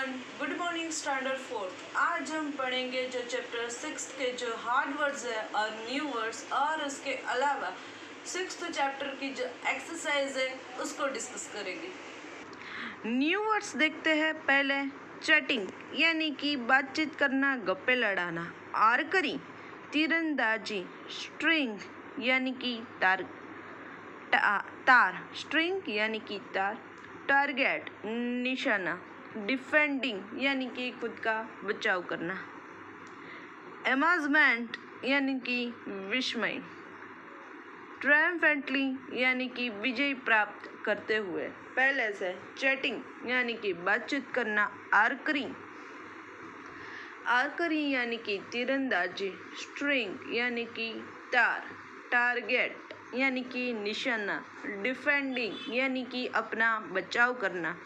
Everyone, good morning standard fourth. आज हम पढ़ेंगे जो चैप्टर 6 के जो हार्ड वर्ड्स है और न्यू वर्ड्स, और उसके अलावा 6th चैप्टर की जो एक्सरसाइज है उसको डिस्कस करेंगे। न्यू वर्ड्स देखते हैं। पहले चैटिंग यानी कि बातचीत करना, गप्पे लड़ाना। आर्करी तीरंदाजी। स्ट्रिंग यानी कि तार स्ट्रिंग यानी कि तार। टारगेट निशाना। डिफेंडिंग यानी कि खुद का बचाव करना। अमेजमेंट यानी कि विस्मय। ट्रायम्फेंटली यानी कि विजय प्राप्त करते हुए। पहले से चैटिंग यानी कि बातचीत करना। आर्करी यानी कि तीरंदाजी। स्ट्रिंग यानी कि तार। टारगेट यानी कि निशाना। डिफेंडिंग यानी कि अपना बचाव करना।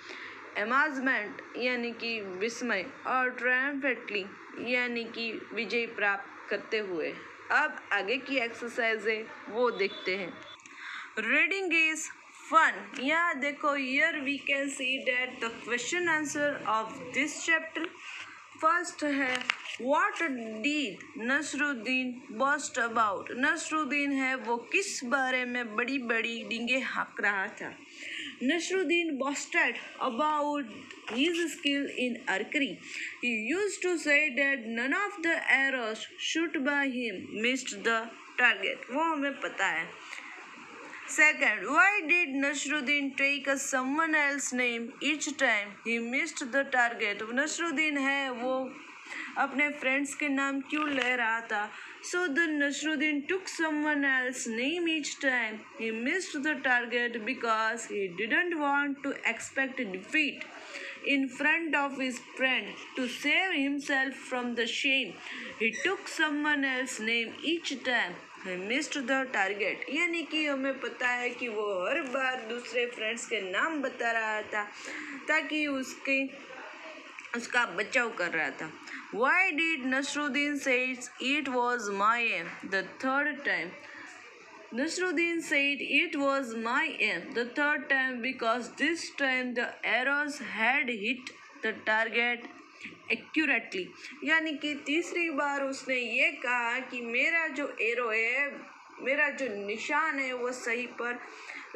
अमेजमेंट यानी कि विस्मय और ट्रायम्फेंटली यानी कि विजय प्राप्त करते हुए। अब आगे की एक्सरसाइज है वो देखते हैं। Reading is fun. यहाँ देखो, here we can see that the question answer of this chapter. First है what did Nasruddin boast about. Nasruddin है वो किस बारे में बड़ी बड़ी डींगे हाँक रहा था। Nasruddin boasted about his skill in archery. He used to say that none of the arrows shot by him missed the target. वो हमें पता है। Second, why did Nasruddin take a someone else's name each time he missed the target? Nasruddin है वो अपने friends के नाम क्यों ले रहा था? So the Nasruddin took someone else's name each time he missed the target because he didn't want to expect defeat in front of his friend. To save himself from the shame, he took someone else's name each time he missed the target. यानी कि हमें पता है कि वो हर बार दूसरे friends के नाम बता रहा था ताकि उसका बचाव कर रहा था। Why did Nasruddin says it was my aim the third time? Nasruddin said it was my aim the third time because this time the arrows had hit the target accurately. यानी कि तीसरी बार उसने ये कहा कि मेरा जो एरो है, मेरा जो निशान है वो सही पर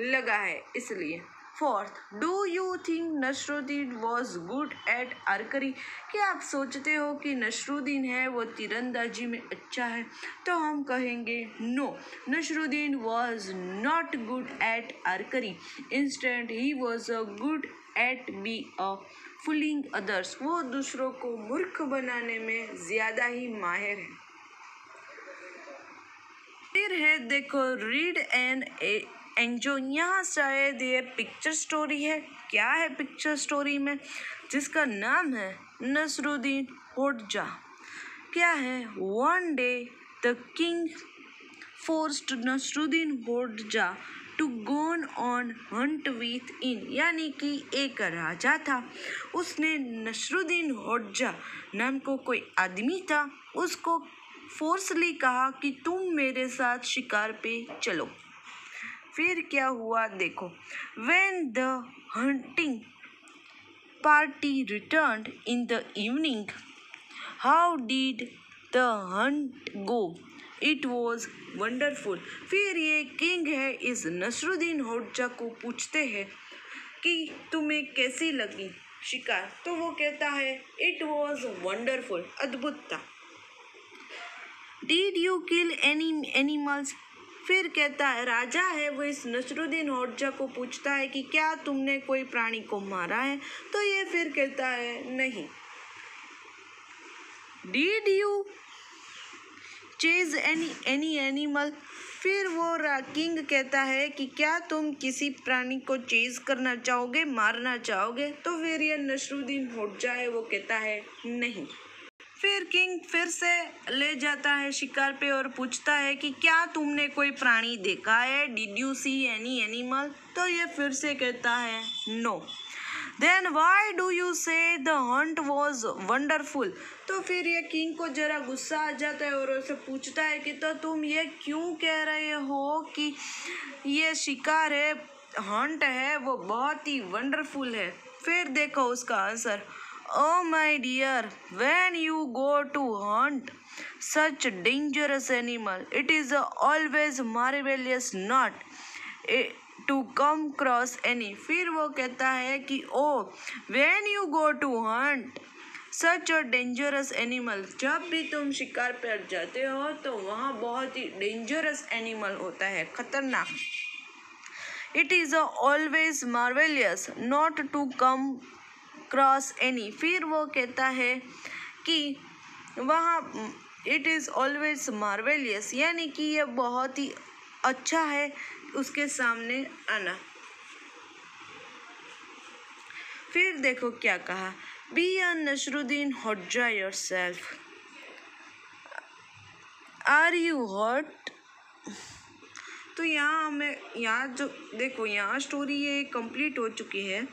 लगा है, इसलिए। Fourth, do you think Nasruddin was good at archery? क्या आप सोचते हो कि नसरुद्दीन है वो तीरंदाजी में अच्छा है? तो हम कहेंगे no, Nasruddin was not good at archery. Instant he was a good at be a fooling others. वो दूसरों को मूर्ख बनाने में ज़्यादा ही माहिर है। फिर है देखो, रीड एंड एंजॉय। यहाँ शायद ये पिक्चर स्टोरी है। क्या है पिक्चर स्टोरी में? जिसका नाम है नसरुद्दीन होडजा। क्या है? One day the king forced Nasruddin Hodja to gone on hunt with in. यानी कि एक राजा था, उसने नसरुद्दीन होडजा नाम को कोई आदमी था, उसको फोर्सली कहा कि तुम मेरे साथ शिकार पे चलो। फिर क्या हुआ देखो। When the hunting party returned in the evening, how did the hunt go? It was wonderful. फिर ये किंग है इस नसरुद्दीन होडजा को पूछते हैं कि तुम्हें कैसी लगी शिकार? तो वो कहता है It was wonderful. अद्भुत था। Did you kill any animals? फिर कहता है, राजा है वो इस नसरुद्दीन होडजा को पूछता है कि क्या तुमने कोई प्राणी को मारा है? तो ये फिर कहता है नहीं। Did you chase any animal? फिर वो किंग कहता है कि क्या तुम किसी प्राणी को चेज करना चाहोगे, मारना चाहोगे? तो फिर ये नसरुद्दीन होडजा है वो कहता है नहीं। फिर किंग फिर से ले जाता है शिकार पे और पूछता है कि क्या तुमने कोई प्राणी देखा है? Did you see any animal? तो ये फिर से कहता है no. Then why do you say the hunt was wonderful? तो फिर ये किंग को जरा गुस्सा आ जाता है और उसे पूछता है कि तो तुम ये क्यों कह रहे हो कि ये शिकार है, हंट है वो बहुत ही वंडरफुल है? फिर देखो उसका answer, Oh my dear, when you go to hunt such dangerous animal, it is always marvelous not to come across any. फिर वो कहता है कि oh, when you go to hunt such a dangerous animal, जब भी तुम शिकार पर जाते हो तो वहाँ बहुत ही डेंजरस एनिमल होता है, खतरनाक. It is always marvelous not to come across any. फिर वो कहता है कि वहाँ it is always marvelous यानी कि ये बहुत ही अच्छा है उसके सामने आना. फिर देखो क्या कहा, be a Nasruddin Hodja yourself. Are you hot? तो यहाँ जो देखो यहाँ स्टोरी ये कंप्लीट हो चुकी है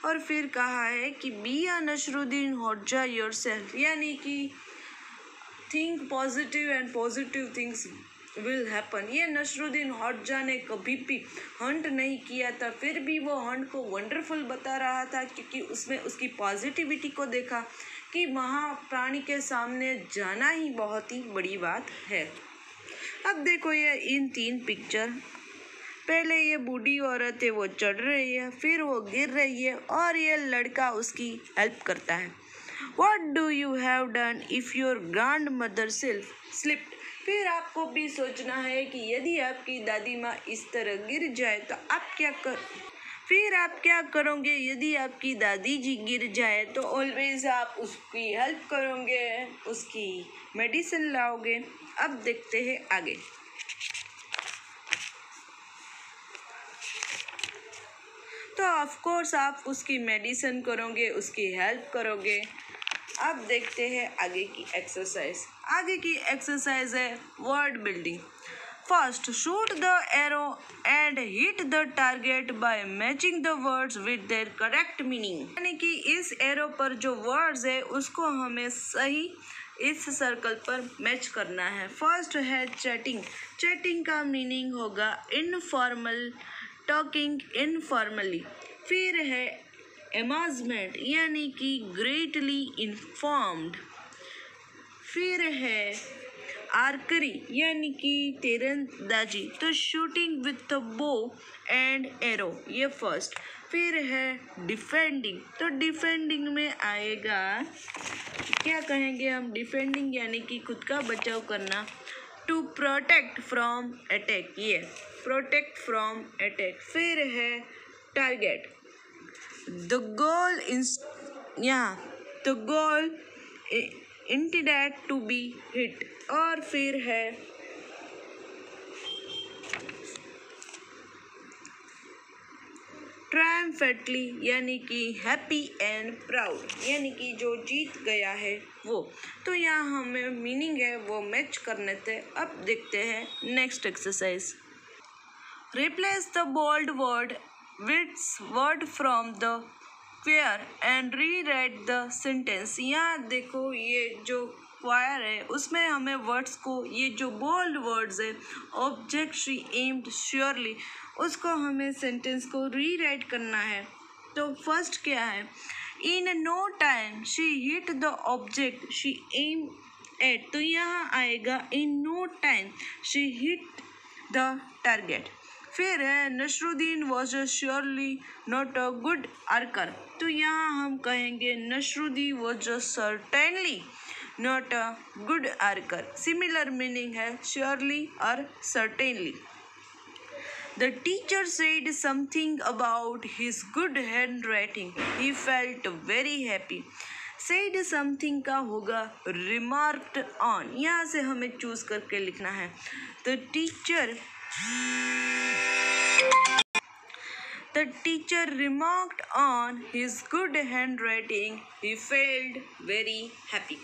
और फिर कहा है कि be a Nasruddin Hodja yourself यानी कि think positive and positive things will happen. ये नसरुद्दीन होडजा ने कभी भी हंट नहीं किया था, फिर भी वो हंट को वंडरफुल बता रहा था क्योंकि उसमें उसकी पॉजिटिविटी को देखा कि वहाँ प्राणी के सामने जाना ही बहुत ही बड़ी बात है. अब देखो ये इन 3 पिक्चर, पहले ये बूढ़ी औरत है वो चढ़ रही है, फिर वो गिर रही है और ये लड़का उसकी हेल्प करता है. What do you have done if your grandmother slipped? फिर आपको भी सोचना है कि यदि आपकी दादी माँ इस तरह गिर जाए तो आप क्या करोगे. यदि आपकी दादी जी गिर जाए तो ऑलवेज आप उसकी हेल्प करोगे, उसकी मेडिसिन लाओगे. अब देखते हैं आगे. तो ऑफ कोर्स आप उसकी मेडिसिन करोगे, उसकी हेल्प करोगे. अब देखते हैं आगे की एक्सरसाइज. आगे की एक्सरसाइज है word building. First, shoot the arrow and hit the target by matching the words with their correct meaning. यानी कि इस एरो पर जो वर्ड्स है उसको हमें सही इस सर्कल पर मैच करना है. फर्स्ट है चैटिंग. चैटिंग का मीनिंग होगा इनफॉर्मल, टॉकिंग इनफॉर्मली. फिर है अमेजमेंट यानी कि ग्रेटली इन्फॉर्म्ड. फिर है आर्करी यानी कि तीरंदाजी, तो shooting with bow and arrow, ये फर्स्ट. फिर है डिफेंडिंग, तो डिफेंडिंग में आएगा क्या कहेंगे हम, डिफेंडिंग यानी कि खुद का बचाव करना. टू प्रोटेक्ट फ्रॉम अटैक, ये प्रोटेक्ट फ्रॉम अटैक. फिर है target, the goal intended to be hit. और फिर है triumphantly यानी कि हैप्पी एंड प्राउड, यानी कि जो जीत गया है वो. तो यहाँ हमें मीनिंग है वो मैच करने थे. अब देखते हैं next exercise. Replace the bold word with word from the square and rewrite the sentence. यहाँ देखो ये जो क्वायर है उसमें हमें वर्ड्स को, ये जो बोल्ड वर्ड्स है ऑब्जेक्ट शी एम्ड श्योरली, उसको हमें सेंटेंस को रीराइट करना है. तो फर्स्ट क्या है, in no time she hit the object she aim at. तो यहाँ आएगा in no time she hit the target. फिर है Nasruddin was surely not a good archer. तो यहाँ हम कहेंगे Nasruddin was certainly not a good archer. Similar meaning है श्योरली और certainly. The teacher said something about his good handwriting, he felt very happy. Said something का होगा remarked on, यहाँ से हमें चूज करके लिखना है. The teacher remarked on his good handwriting. He felt very happy.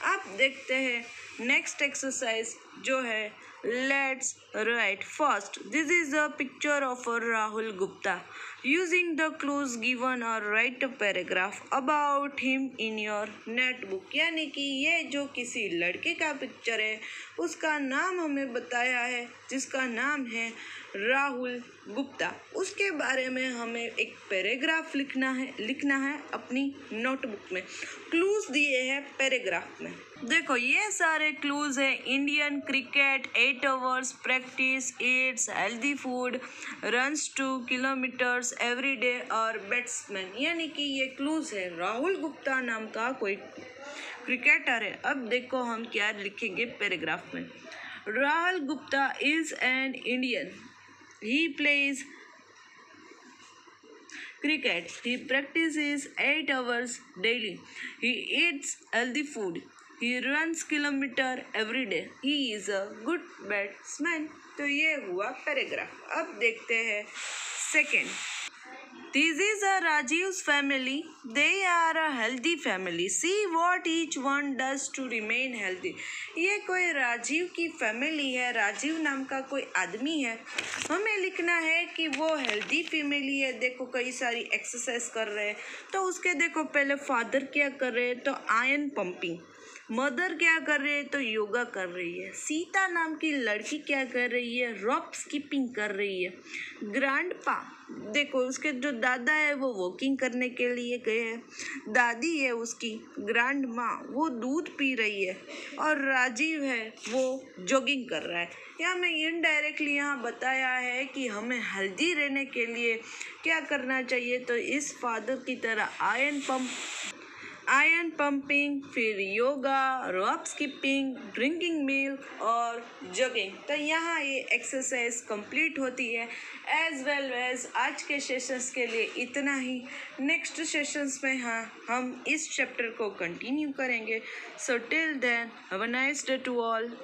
अब देखते हैं नेक्स्ट एक्सरसाइज जो है let's write. First, this is a picture of Rahul Gupta. Using the clues given और write a paragraph about him in your notebook. यानी कि ये जो किसी लड़के का पिक्चर है उसका नाम हमें बताया है जिसका नाम है राहुल गुप्ता, उसके बारे में हमें एक पैराग्राफ लिखना है अपनी नोटबुक में। क्लूज दिए हैं पैराग्राफ में। देखो ये सारे क्लूज है। Indian cricket, 8 hours practice, Yeats healthy food, runs 2 kilometres every day और बैट्समैन, यानी कि ये क्लूज है। राहुल गुप्ता नाम का कोई क्रिकेटर है। अब देखो हम क्या लिखेंगे पैराग्राफ में। Rahul Gupta is an Indian, he plays cricket, he practices 8 hours daily, he eats healthy food, he runs kilometer every day, he is a good batsman। तो ये हुआ पैराग्राफ। अब देखते हैं second. This is a Rajiv's family. They are a healthy family. See what each one does to remain healthy. ये कोई राजीव की family है। राजीव नाम का कोई आदमी है। हमें लिखना है कि वो हेल्दी फैमिली है। देखो कई सारी एक्सरसाइज कर रहे हैं। तो उसके देखो पहले फादर क्या कर रहे हैं, तो आयरन पंपिंग। मदर क्या कर रही है, तो योगा कर रही है। सीता नाम की लड़की क्या कर रही है, रॉप स्किपिंग कर रही है। ग्रैंडपा, देखो उसके जो दादा है वो वॉकिंग करने के लिए गए हैं। दादी है उसकी ग्रैंड माँ, वो दूध पी रही है। और राजीव है वो जॉगिंग कर रहा है। या मैं इनडायरेक्टली यहाँ बताया है कि हमें हेल्दी रहने के लिए क्या करना चाहिए। तो इस फादर की तरह आयरन पंपिंग, फिर योगा, रॉप स्किपिंग, ड्रिंकिंग मिल्क और जॉगिंग। तो यहाँ ये एक्सरसाइज कंप्लीट होती है। एज वेल एज आज के सेशंस के लिए इतना ही। नेक्स्ट सेशंस में हम इस चैप्टर को कंटिन्यू करेंगे। So till then have a nice day to all.